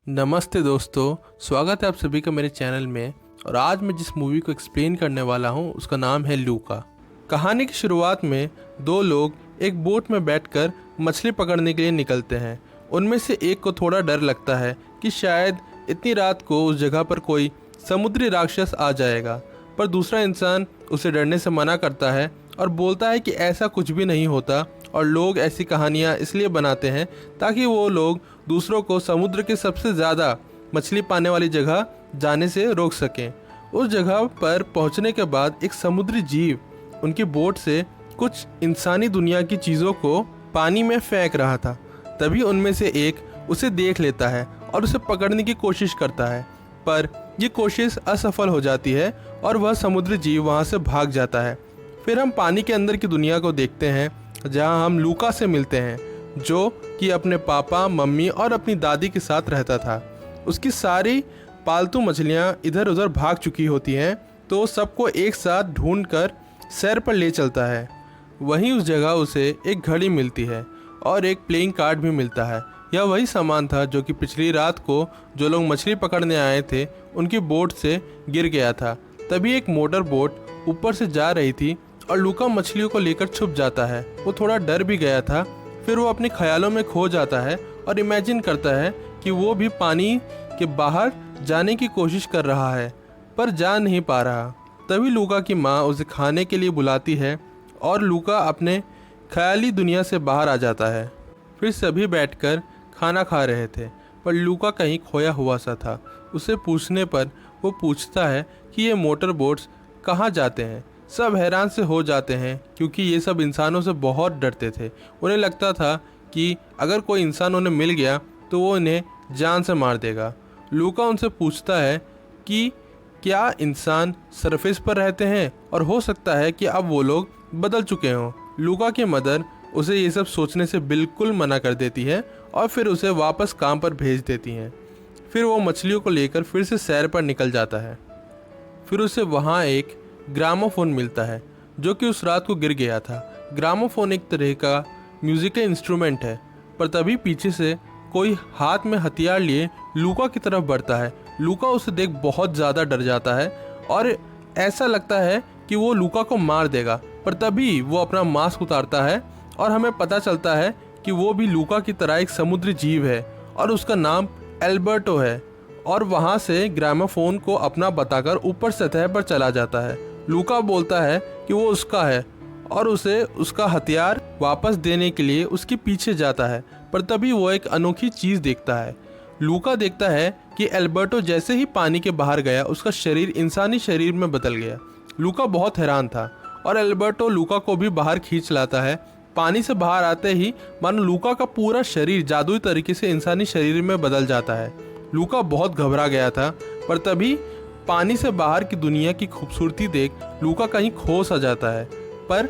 नमस्ते दोस्तों, स्वागत है आप सभी का मेरे चैनल में। और आज मैं जिस मूवी को एक्सप्लेन करने वाला हूँ उसका नाम है लूका। कहानी की शुरुआत में दो लोग एक बोट में बैठकर मछली पकड़ने के लिए निकलते हैं। उनमें से एक को थोड़ा डर लगता है कि शायद इतनी रात को उस जगह पर कोई समुद्री राक्षस आ जाएगा, पर दूसरा इंसान उसे डरने से मना करता है और बोलता है कि ऐसा कुछ भी नहीं होता और लोग ऐसी कहानियाँ इसलिए बनाते हैं ताकि वो लोग दूसरों को समुद्र के सबसे ज़्यादा मछली पाने वाली जगह जाने से रोक सकें। उस जगह पर पहुंचने के बाद एक समुद्री जीव उनकी बोट से कुछ इंसानी दुनिया की चीज़ों को पानी में फेंक रहा था। तभी उनमें से एक उसे देख लेता है और उसे पकड़ने की कोशिश करता है, पर यह कोशिश असफल हो जाती है और वह समुद्री जीव वहाँ से भाग जाता है। फिर हम पानी के अंदर की दुनिया को देखते हैं, जहाँ हम लूका से मिलते हैं, जो कि अपने पापा, मम्मी और अपनी दादी के साथ रहता था। उसकी सारी पालतू मछलियाँ इधर उधर भाग चुकी होती हैं, तो सबको एक साथ ढूंढकर सैर पर ले चलता है। वहीं उस जगह उसे एक घड़ी मिलती है और एक प्लेइंग कार्ड भी मिलता है। यह वही सामान था जो कि पिछली रात को जो लोग मछली पकड़ने आए थे उनकी बोट से गिर गया था। तभी एक मोटर बोट ऊपर से जा रही थी और लूका मछलियों को लेकर छुप जाता है। वो थोड़ा डर भी गया था। फिर वो अपने ख्यालों में खो जाता है और इमेजिन करता है कि वो भी पानी के बाहर जाने की कोशिश कर रहा है, पर जा नहीं पा रहा। तभी लूका की माँ उसे खाने के लिए बुलाती है और लूका अपने ख्याली दुनिया से बाहर आ जाता है। फिर सभी बैठकर खाना खा रहे थे, पर लूका कहीं खोया हुआ सा था। उसे पूछने पर वो पूछता है कि ये मोटर बोट्स कहाँ जाते हैं। सब हैरान से हो जाते हैं क्योंकि ये सब इंसानों से बहुत डरते थे। उन्हें लगता था कि अगर कोई इंसान उन्हें मिल गया तो वो इन्हें जान से मार देगा। लूका उनसे पूछता है कि क्या इंसान सरफेस पर रहते हैं, और हो सकता है कि अब वो लोग बदल चुके हों। लूका की मदर उसे ये सब सोचने से बिल्कुल मना कर देती है और फिर उसे वापस काम पर भेज देती हैं। फिर वो मछलियों को लेकर फिर से सैर पर निकल जाता है। फिर उसे वहाँ एक ग्रामोफोन मिलता है जो कि उस रात को गिर गया था। ग्रामोफोन एक तरह का म्यूजिकल इंस्ट्रूमेंट है, पर तभी पीछे से कोई हाथ में हथियार लिए लूका की तरफ बढ़ता है। लूका उसे देख बहुत ज़्यादा डर जाता है और ऐसा लगता है कि वो लूका को मार देगा, पर तभी वो अपना मास्क उतारता है और हमें पता चलता है कि वो भी लूका की तरह एक समुद्री जीव है और उसका नाम एल्बर्टो है। और वहाँ से ग्रामोफोन को अपना बताकर ऊपर सतह पर चला जाता है। लूका बोलता है कि वो उसका है और उसे उसका हथियार वापस देने के लिए उसके पीछे जाता है, पर तभी वो एक अनोखी चीज़ देखता है। लूका देखता है कि एल्बर्टो जैसे ही पानी के बाहर गया उसका शरीर इंसानी शरीर में बदल गया। लूका बहुत हैरान था और एल्बर्टो लूका को भी बाहर खींच लाता है। पानी से बाहर आते ही मानो लूका का पूरा शरीर जादुई तरीके से इंसानी शरीर में बदल जाता है। लूका बहुत घबरा गया था, पर तभी पानी से बाहर की दुनिया की खूबसूरती देख लूका कहीं खो सा जाता है, पर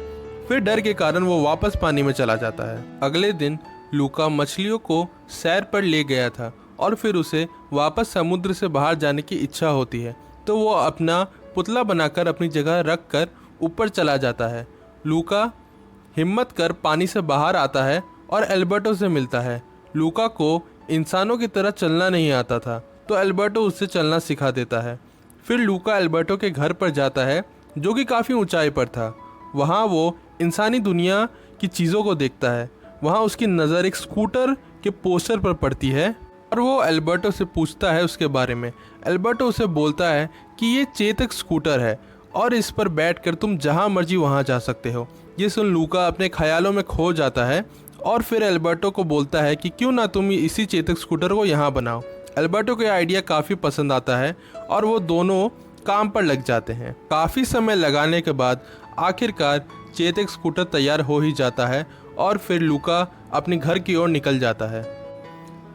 फिर डर के कारण वो वापस पानी में चला जाता है। अगले दिन लूका मछलियों को सैर पर ले गया था और फिर उसे वापस समुद्र से बाहर जाने की इच्छा होती है, तो वो अपना पुतला बनाकर अपनी जगह रख कर ऊपर चला जाता है। लूका हिम्मत कर पानी से बाहर आता है और एल्बर्टो से मिलता है। लूका को इंसानों की तरह चलना नहीं आता था, तो एल्बर्टो उससे चलना सिखा देता है। फिर लूका एल्बर्टो के घर पर जाता है जो कि काफ़ी ऊंचाई पर था। वहाँ वो इंसानी दुनिया की चीज़ों को देखता है। वहाँ उसकी नज़र एक स्कूटर के पोस्टर पर पड़ती है और वो एल्बर्टो से पूछता है उसके बारे में। एल्बर्टो उसे बोलता है कि ये चेतक स्कूटर है और इस पर बैठकर तुम जहाँ मर्जी वहाँ जा सकते हो। ये सुन लूका अपने ख्यालों में खो जाता है और फिर एल्बर्टो को बोलता है कि क्यों ना तुम इसी चेतक स्कूटर को यहाँ बनाओ। एल्बर्टो को यह आइडिया काफ़ी पसंद आता है और वो दोनों काम पर लग जाते हैं। काफ़ी समय लगाने के बाद आखिरकार चेतक स्कूटर तैयार हो ही जाता है और फिर लूका अपने घर की ओर निकल जाता है।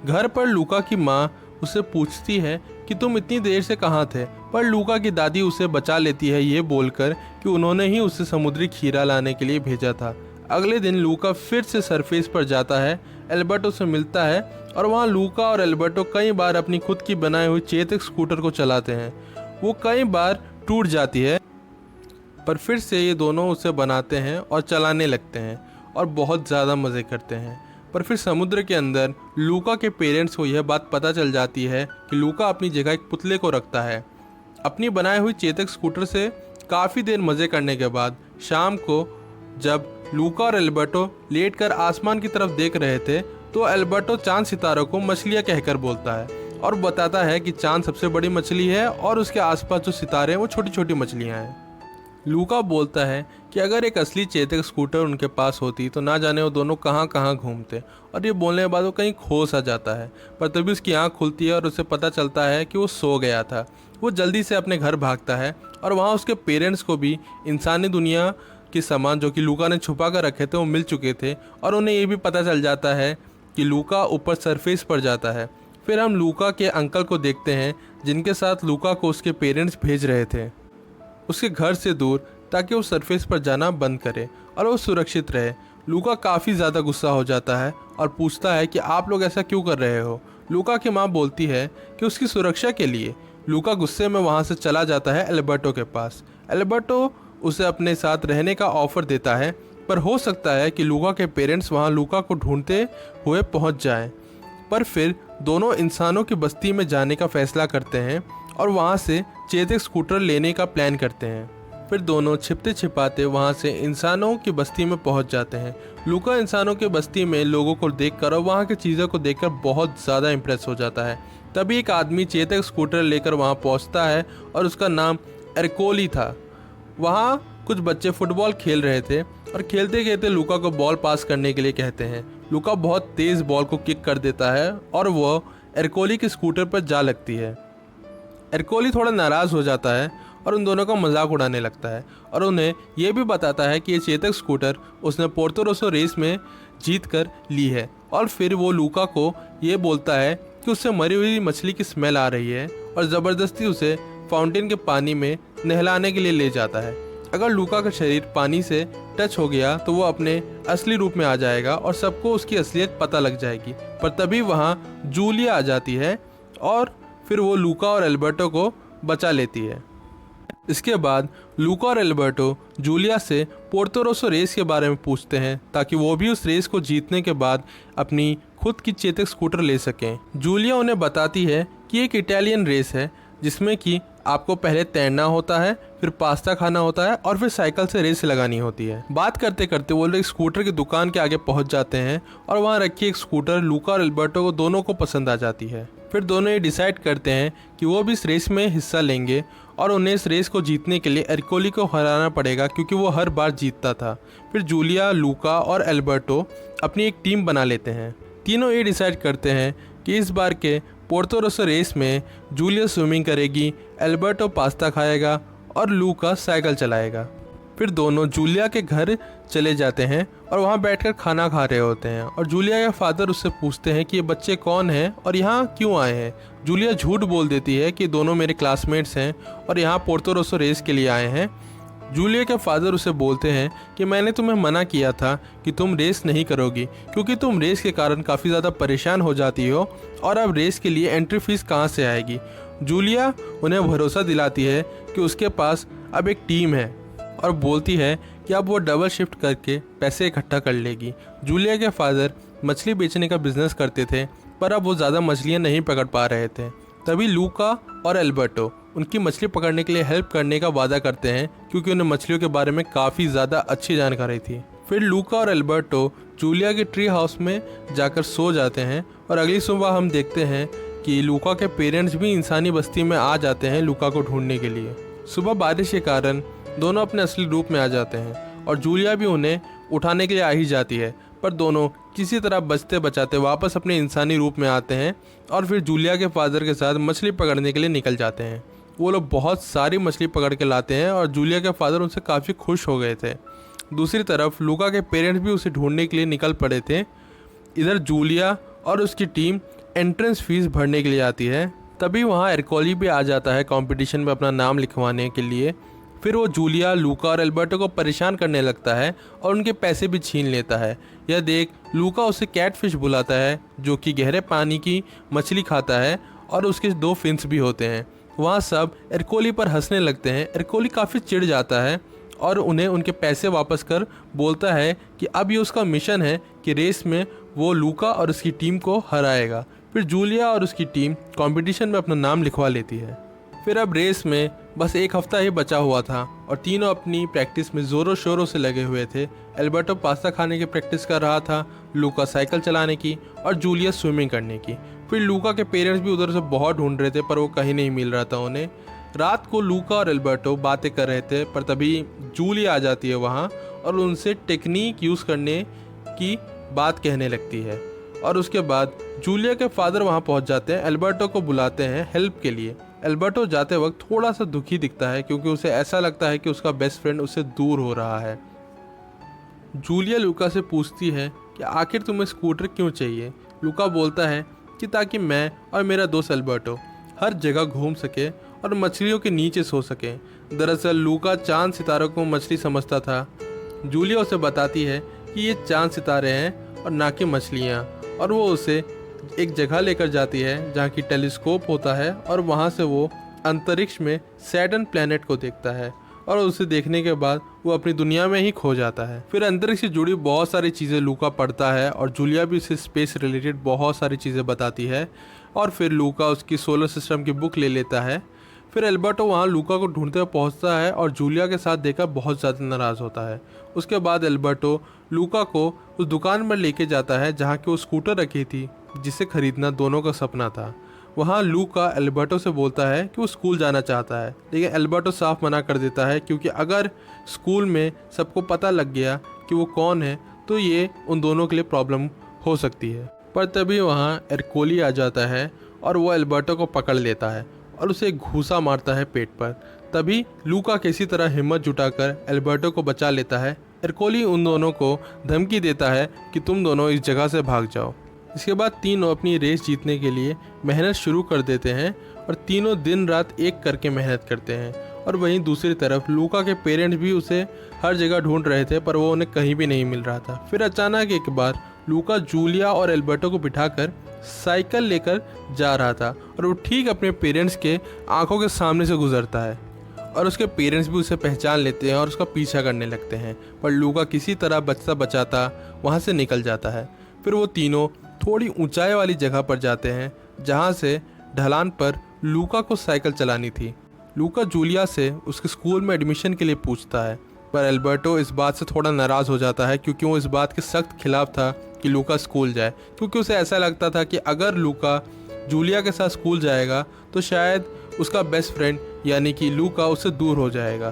घर पर लूका की माँ उसे पूछती है कि तुम इतनी देर से कहाँ थे, पर लूका की दादी उसे बचा लेती है ये बोलकर कि उन्होंने ही उसे समुद्री खीरा लाने के लिए भेजा था। अगले दिन लूका फिर से सरफेस पर जाता है, एल्बर्टो से मिलता है और वहाँ लूका और एल्बर्टो कई बार अपनी खुद की बनाई हुई चेतक स्कूटर को चलाते हैं। वो कई बार टूट जाती है, पर फिर से ये दोनों उसे बनाते हैं और चलाने लगते हैं और बहुत ज़्यादा मज़े करते हैं। पर फिर समुद्र के अंदर लूका के पेरेंट्स को यह बात पता चल जाती है कि लूका अपनी जगह एक पुतले को रखता है। अपनी बनाई हुई चेतक स्कूटर से काफ़ी देर मज़े करने के बाद शाम को जब लूका और एल्बर्टो लेटकर आसमान की तरफ देख रहे थे तो एल्बर्टो चांद सितारों को मछलियाँ कहकर बोलता है और बताता है कि चांद सबसे बड़ी मछली है और उसके आसपास जो सितारे हैं वो छोटी छोटी मछलियाँ हैं। लूका बोलता है कि अगर एक असली चेतक स्कूटर उनके पास होती तो ना जाने वो दोनों कहाँ कहाँ घूमते, और ये बोलने के बाद वो कहीं खो सा जाता है। पर तभी उसकी आँख खुलती है और उसे पता चलता है कि वो सो गया था। वो जल्दी से अपने घर भागता है और वहाँ उसके पेरेंट्स को भी इंसानी दुनिया के सामान जो कि लूका ने छुपा कर रखे थे वो मिल चुके थे, और उन्हें ये भी पता चल जाता है कि लूका ऊपर सरफेस पर जाता है। फिर हम लूका के अंकल को देखते हैं जिनके साथ लूका को उसके पेरेंट्स भेज रहे थे उसके घर से दूर, ताकि वो सरफेस पर जाना बंद करे और वो सुरक्षित रहे। लूका काफ़ी ज़्यादा गुस्सा हो जाता है और पूछता है कि आप लोग ऐसा क्यों कर रहे हो। लूका की माँ बोलती है कि उसकी सुरक्षा के लिए। लूका गुस्से में वहाँ से चला जाता है एल्बर्टो के पास। एल्बर्टो उसे अपने साथ रहने का ऑफ़र देता है, पर हो सकता है कि लूका के पेरेंट्स वहाँ लूका को ढूंढते हुए पहुँच जाएं। पर फिर दोनों इंसानों की बस्ती में जाने का फैसला करते हैं और वहाँ से चेतक स्कूटर लेने का प्लान करते हैं। फिर दोनों छिपते छिपाते वहाँ से इंसानों की बस्ती में पहुँच जाते हैं। लूका इंसानों की बस्ती में लोगों को देखकर और वहाँ की चीज़ों को देखकर बहुत ज़्यादा इम्प्रेस हो जाता है। तभी एक आदमी चेतक स्कूटर लेकर वहाँ पहुँचता है और उसका नाम एरकोली था। वहाँ कुछ बच्चे फुटबॉल खेल रहे थे और खेलते खेलते लूका को बॉल पास करने के लिए कहते हैं। लूका बहुत तेज़ बॉल को किक कर देता है और वो एरकोली के स्कूटर पर जा लगती है। एरकोली थोड़ा नाराज़ हो जाता है और उन दोनों का मजाक उड़ाने लगता है और उन्हें यह भी बताता है कि ये चेतक स्कूटर उसने पोर्तो रोसो रेस में जीत कर ली है। और फिर वो लूका को ये बोलता है कि उससे मरी हुई मछली की स्मेल आ रही है और ज़बरदस्ती उसे फाउंटेन के पानी में नहलाने के लिए ले जाता है। अगर लूका का शरीर पानी से टच हो गया तो वो अपने असली रूप में आ जाएगा और सबको उसकी असलियत पता लग जाएगी। पर तभी वहाँ जूलिया आ जाती है और फिर वो लूका और एल्बर्टो को बचा लेती है। इसके बाद लूका और एल्बर्टो जूलिया से पोर्तो रोसो रेस के बारे में पूछते हैं ताकि वो भी उस रेस को जीतने के बाद अपनी खुद की चेतक स्कूटर ले सकें। जूलिया उन्हें बताती है कि एक इटालियन रेस है जिसमें कि आपको पहले तैरना होता है, फिर पास्ता खाना होता है और फिर साइकिल से रेस लगानी होती है। बात करते करते वो लोग एक स्कूटर की दुकान के आगे पहुंच जाते हैं और वहां रखी एक स्कूटर लूका और एल्बर्टो को दोनों को पसंद आ जाती है। फिर दोनों ये डिसाइड करते हैं कि वो भी इस रेस में हिस्सा लेंगे और उन्हें इस रेस को जीतने के लिए एरकोली को हराना पड़ेगा क्योंकि वो हर बार जीतता था। फिर जूलिया, लूका और एल्बर्टो अपनी एक टीम बना लेते हैं। तीनों ये डिसाइड करते हैं कि इस बार के पोर्तो रोसो रेस में जूलिया स्विमिंग करेगी, एल्बर्टो पास्ता खाएगा और लूका साइकिल चलाएगा। फिर दोनों जूलिया के घर चले जाते हैं और वहाँ बैठकर खाना खा रहे होते हैं और जूलिया के फादर उससे पूछते हैं कि ये बच्चे कौन हैं और यहाँ क्यों आए हैं। जूलिया झूठ बोल देती है कि दोनों मेरे क्लासमेट्स हैं और यहाँ पोर्तो रोसो रेस के लिए आए हैं। जूलिया के फादर उसे बोलते हैं कि मैंने तुम्हें मना किया था कि तुम रेस नहीं करोगी क्योंकि तुम रेस के कारण काफ़ी ज़्यादा परेशान हो जाती हो और अब रेस के लिए एंट्री फीस कहाँ से आएगी। जूलिया उन्हें भरोसा दिलाती है कि उसके पास अब एक टीम है और बोलती है कि अब वो डबल शिफ्ट करके पैसे इकट्ठा कर लेगी। जूलिया के फादर मछली बेचने का बिजनेस करते थे पर अब वो ज़्यादा मछलियाँ नहीं पकड़ पा रहे थे। तभी लूका और एल्बर्टो उनकी मछली पकड़ने के लिए हेल्प करने का वादा करते हैं क्योंकि उन्हें मछलियों के बारे में काफ़ी ज़्यादा अच्छी जानकारी थी। फिर लूका और एल्बर्टो जूलिया के ट्री हाउस में जाकर सो जाते हैं और अगली सुबह हम देखते हैं कि लूका के पेरेंट्स भी इंसानी बस्ती में आ जाते हैं लूका को ढूंढने के लिए। सुबह बारिश के कारण दोनों अपने असली रूप में आ जाते हैं और जूलिया भी उन्हें उठाने के लिए आ ही जाती है, पर दोनों किसी तरह बचते बचाते वापस अपने इंसानी रूप में आते हैं और फिर जूलिया के फादर के साथ मछली पकड़ने के लिए निकल जाते हैं। वो लोग बहुत सारी मछली पकड़ के लाते हैं और जूलिया के फादर उनसे काफ़ी खुश हो गए थे। दूसरी तरफ लूका के पेरेंट्स भी उसे ढूंढने के लिए निकल पड़े थे। इधर जूलिया और उसकी टीम एंट्रेंस फीस भरने के लिए आती है। तभी वहाँ एरकोली भी आ जाता है कंपटीशन में अपना नाम लिखवाने के लिए। फिर वो जूलिया, लूका और एल्बर्टो को परेशान करने लगता है और उनके पैसे भी छीन लेता है। यह देख लूका उसे कैटफिश बुलाता है जो कि गहरे पानी की मछली खाता है और उसके 2 फिन्स भी होते हैं। वहाँ सब एरकोली पर हंसने लगते हैं। एरकोली काफ़ी चिढ़ जाता है और उन्हें उनके पैसे वापस कर बोलता है कि अब ये उसका मिशन है कि रेस में वो लूका और उसकी टीम को हराएगा। फिर जूलिया और उसकी टीम कंपटीशन में अपना नाम लिखवा लेती है। फिर अब रेस में बस एक हफ्ता ही बचा हुआ था और तीनों अपनी प्रैक्टिस में ज़ोरों शोरों से लगे हुए थे। एल्बर्टो पास्ता खाने की प्रैक्टिस कर रहा था, लूका साइकिल चलाने की और जूलिया स्विमिंग करने की। फिर लूका के पेरेंट्स भी उधर से बहुत ढूंढ रहे थे पर वो कहीं नहीं मिल रहा था उन्हें। रात को लूका और एल्बर्टो बातें कर रहे थे पर तभी जूलिया आ जाती है वहाँ और उनसे टेक्निक यूज़ करने की बात कहने लगती है। और उसके बाद जूलिया के फादर वहाँ पहुँच जाते हैं, एल्बर्टो को बुलाते हैं हेल्प के लिए। एल्बर्टो जाते वक्त थोड़ा सा दुखी दिखता है क्योंकि उसे ऐसा लगता है कि उसका बेस्ट फ्रेंड उससे दूर हो रहा है। जूलिया लूका से पूछती है कि आखिर तुम्हें स्कूटर क्यों चाहिए। लूका बोलता है कि ताकि मैं और मेरा दोस्त एल्बर्टो हर जगह घूम सके और मछलियों के नीचे सो सके। दरअसल लूका चांद सितारों को मछली समझता था। जूलिया उसे बताती है कि ये चांद सितारे हैं और ना कि मछलियाँ, और वो उसे एक जगह लेकर जाती है जहाँ की टेलीस्कोप होता है और वहाँ से वो अंतरिक्ष में सैटर्न प्लैनेट को देखता है और उसे देखने के बाद वो अपनी दुनिया में ही खो जाता है। फिर अंतरिक्ष से जुड़ी बहुत सारी चीज़ें लूका पढ़ता है और जूलिया भी उसे स्पेस रिलेटेड बहुत सारी चीज़ें बताती है और फिर लूका उसकी सोलर सिस्टम की बुक ले लेता है। फिर एल्बर्टो वहाँ लूका को ढूंढते हुए पहुँचता है और जूलिया के साथ देखकर बहुत ज़्यादा नाराज़ होता है। उसके बाद एल्बर्टो लूका को उस दुकान पर लेके जाता है जहाँ की वो स्कूटर रखी थी जिसे खरीदना दोनों का सपना था। वहाँ लूका एल्बर्टो से बोलता है कि वो स्कूल जाना चाहता है, लेकिन एल्बर्टो साफ मना कर देता है क्योंकि अगर स्कूल में सबको पता लग गया कि वो कौन है तो ये उन दोनों के लिए प्रॉब्लम हो सकती है। पर तभी वहाँ एरकोली आ जाता है और वो एल्बर्टो को पकड़ लेता है और उसे एक घूंसा मारता है पेट पर। तभी लूका किसी तरह हिम्मत जुटाकर एल्बर्टो को बचा लेता है। एरकोली उन दोनों को धमकी देता है कि तुम दोनों इस जगह से भाग जाओ। इसके बाद तीनों अपनी रेस जीतने के लिए मेहनत शुरू कर देते हैं और तीनों दिन रात एक करके मेहनत करते हैं। और वहीं दूसरी तरफ लूका के पेरेंट्स भी उसे हर जगह ढूंढ रहे थे पर वो उन्हें कहीं भी नहीं मिल रहा था। फिर अचानक एक बार लूका जूलिया और एल्बर्टो को बिठाकर साइकिल लेकर जा रहा था और वो ठीक अपने पेरेंट्स के आंखों के सामने से गुजरता है और उसके पेरेंट्स भी उसे पहचान लेते हैं और उसका पीछा करने लगते हैं। पर लूका किसी तरह बचता बचाता वहाँ से निकल जाता है। फिर वो तीनों थोड़ी ऊंचाई वाली जगह पर जाते हैं जहाँ से ढलान पर लूका को साइकिल चलानी थी। लूका जूलिया से उसके स्कूल में एडमिशन के लिए पूछता है पर एल्बर्टो इस बात से थोड़ा नाराज़ हो जाता है क्योंकि वो इस बात के सख्त खिलाफ था कि लूका स्कूल जाए, क्योंकि उसे ऐसा लगता था कि अगर लूका जूलिया के साथ स्कूल जाएगा तो शायद उसका बेस्ट फ्रेंड यानी कि लूका उससे दूर हो जाएगा।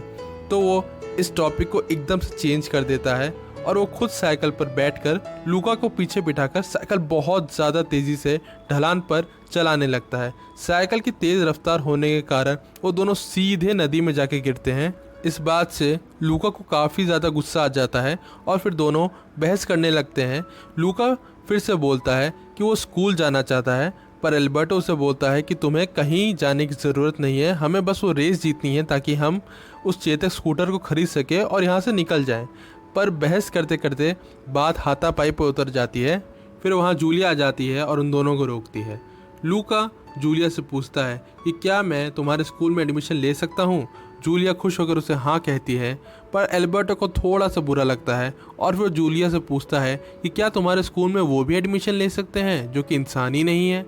तो वो इस टॉपिक को एकदम से चेंज कर देता है और वो खुद साइकिल पर बैठकर लूका को पीछे बिठाकर साइकिल बहुत ज़्यादा तेज़ी से ढलान पर चलाने लगता है। साइकिल की तेज़ रफ्तार होने के कारण वो दोनों सीधे नदी में जाके गिरते हैं। इस बात से लूका को काफ़ी ज़्यादा गुस्सा आ जाता है और फिर दोनों बहस करने लगते हैं। लूका फिर से बोलता है कि वो स्कूल जाना चाहता है पर एल्बर्टो उसे बोलता है कि तुम्हें कहीं जाने की ज़रूरत नहीं है, हमें बस वो रेस जीतनी है ताकि हम उस चेतक स्कूटर को खरीद सके और यहाँ से निकल जाएं। पर बहस करते करते बात हाथापाई पर उतर जाती है। फिर वहाँ जूलिया आ जाती है और उन दोनों को रोकती है। लूका जूलिया से पूछता है कि क्या मैं तुम्हारे स्कूल में एडमिशन ले सकता हूँ। जूलिया खुश होकर उसे हाँ कहती है पर एल्बर्टो को थोड़ा सा बुरा लगता है और फिर जूलिया से पूछता है कि क्या तुम्हारे स्कूल में वो भी एडमिशन ले सकते हैं जो कि इंसान ही नहीं है।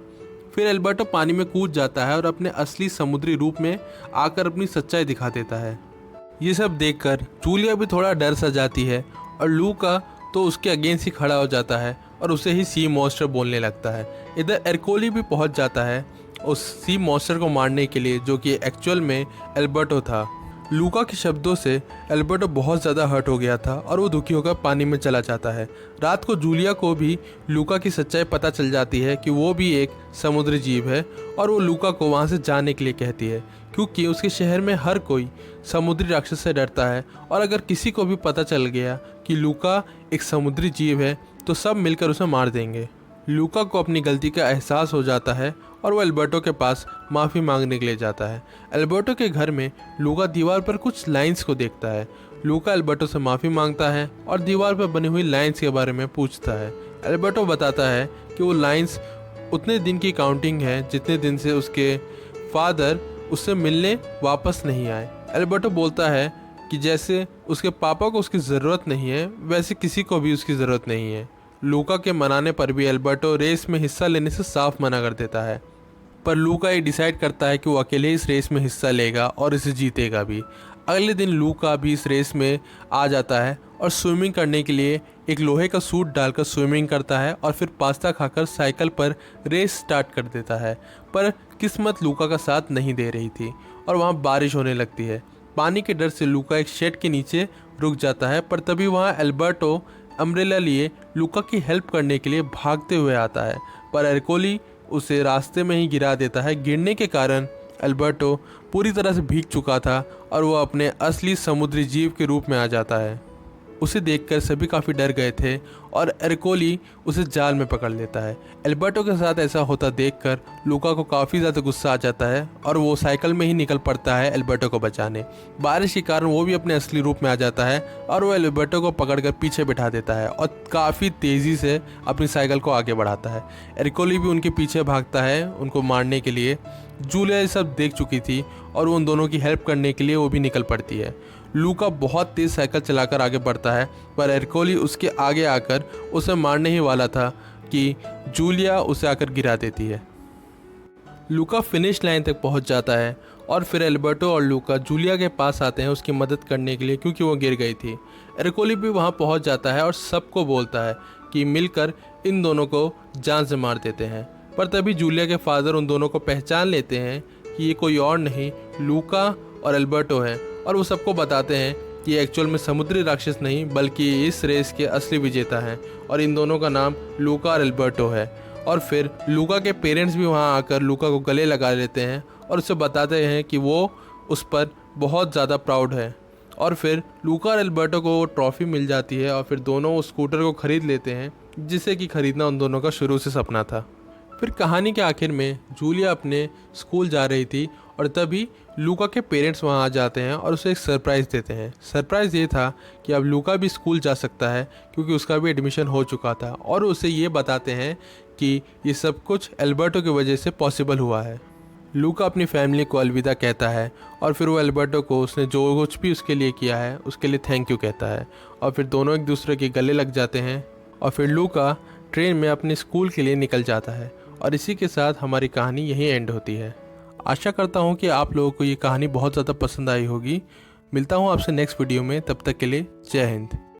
फिर एल्बर्टो पानी में कूद जाता है और अपने असली समुद्री रूप में आकर अपनी सच्चाई दिखा देता है। ये सब देखकर जूलिया भी थोड़ा डर सा जाती है और लूका तो उसके अगेंस्ट ही खड़ा हो जाता है और उसे ही सी मॉन्स्टर बोलने लगता है। इधर एरकोली भी पहुंच जाता है उस सी मॉन्स्टर को मारने के लिए जो कि एक्चुअल में एल्बर्टो था। लूका के शब्दों से एल्बर्टो बहुत ज़्यादा हर्ट हो गया था और वो दुखी होकर पानी में चला जाता है। रात को जूलिया को भी लूका की सच्चाई पता चल जाती है कि वो भी एक समुद्री जीव है और वो लूका को वहाँ से जाने के लिए कहती है क्योंकि उसके शहर में हर कोई समुद्री राक्षस से डरता है और अगर किसी को भी पता चल गया कि लूका एक समुद्री जीव है तो सब मिलकर उसे मार देंगे। लूका को अपनी गलती का एहसास हो जाता है और वो एल्बर्टो के पास माफ़ी मांगने के लिए जाता है। एल्बर्टो के घर में लूका दीवार पर कुछ लाइंस को देखता है। लूका एल्बर्टो से माफ़ी मांगता है और दीवार पर बनी हुई लाइंस के बारे में पूछता है। एल्बर्टो बताता है कि वो लाइंस उतने दिन की काउंटिंग है जितने दिन से उसके फादर उससे मिलने वापस नहीं आए। एल्बर्टो बोलता है कि जैसे उसके पापा को उसकी ज़रूरत नहीं है वैसे किसी को भी उसकी ज़रूरत नहीं है। लूका के मनाने पर भी एल्बर्टो रेस में हिस्सा लेने से साफ मना कर देता है। पर लूका ये डिसाइड करता है कि वो अकेले इस रेस में हिस्सा लेगा और इसे जीतेगा भी। अगले दिन लूका भी इस रेस में आ जाता है और स्विमिंग करने के लिए एक लोहे का सूट डालकर स्विमिंग करता है और फिर पास्ता खाकर साइकिल पर रेस स्टार्ट कर देता है। पर किस्मत लूका का साथ नहीं दे रही थी और वहाँ बारिश होने लगती है। पानी के डर से लूका एक शेड के नीचे रुक जाता है, पर तभी वहाँ एल्बर्टो अम्ब्रेला लिए लूका की हेल्प करने के लिए भागते हुए आता है, पर एरकोली उसे रास्ते में ही गिरा देता है। गिरने के कारण एल्बर्टो पूरी तरह से भीग चुका था और वो अपने असली समुद्री जीव के रूप में आ जाता है। उसे देखकर सभी काफ़ी डर गए थे और एरकोली उसे जाल में पकड़ लेता है। एल्बर्टो के साथ ऐसा होता देखकर लूका को काफ़ी ज़्यादा गुस्सा आ जाता है और वो साइकिल में ही निकल पड़ता है एल्बर्टो को बचाने। बारिश के कारण वो भी अपने असली रूप में आ जाता है और वो एल्बर्टो को पकड़कर पीछे बिठा देता है और काफ़ी तेज़ी से अपनी साइकिल को आगे बढ़ाता है। एरकोली भी उनके पीछे भागता है उनको मारने के लिए। जूलिया ये सब देख चुकी थी और उन दोनों की हेल्प करने के लिए वो भी निकल पड़ती है। लूका बहुत तेज़ साइकिल चलाकर आगे बढ़ता है, पर एरकोली उसके आगे आकर उसे मारने ही वाला था कि जूलिया उसे आकर गिरा देती है। लूका फिनिश लाइन तक पहुंच जाता है और फिर एल्बर्टो और लूका जूलिया के पास आते हैं उसकी मदद करने के लिए, क्योंकि वो गिर गई थी। एरकोली भी वहां पहुंच जाता है और सबको बोलता है कि मिलकर इन दोनों को जान से मार देते हैं। पर तभी जूलिया के फादर उन दोनों को पहचान लेते हैं कि ये कोई और नहीं लूका और एल्बर्टो है, और वो सबको बताते हैं कि एक्चुअल में समुद्री राक्षस नहीं बल्कि इस रेस के असली विजेता हैं और इन दोनों का नाम लूका और एल्बर्टो है। और फिर लूका के पेरेंट्स भी वहां आकर लूका को गले लगा लेते हैं और उसे बताते हैं कि वो उस पर बहुत ज़्यादा प्राउड है। और फिर लूका और एल्बर्टो को वो ट्रॉफी मिल जाती है और फिर दोनों उस स्कूटर को ख़रीद लेते हैं जिसे कि ख़रीदना उन दोनों का शुरू से सपना था। फिर कहानी के आखिर में जूलिया अपने स्कूल जा रही थी और तभी लूका के पेरेंट्स वहां आ जाते हैं और उसे एक सरप्राइज़ देते हैं। सरप्राइज़ ये था कि अब लूका भी स्कूल जा सकता है क्योंकि उसका भी एडमिशन हो चुका था, और उसे ये बताते हैं कि ये सब कुछ एल्बर्टो की वजह से पॉसिबल हुआ है। लूका अपनी फैमिली को अलविदा कहता है और फिर वो एल्बर्टो को उसने जो कुछ भी उसके लिए किया है उसके लिए थैंक यू कहता है, और फिर दोनों एक दूसरे के गले लग जाते हैं। और फिर लूका ट्रेन में अपने स्कूल के लिए निकल जाता है और इसी के साथ हमारी कहानी यहीं एंड होती है। आशा करता हूँ कि आप लोगों को ये कहानी बहुत ज़्यादा पसंद आई होगी। मिलता हूँ आपसे नेक्स्ट वीडियो में, तब तक के लिए जय हिंद।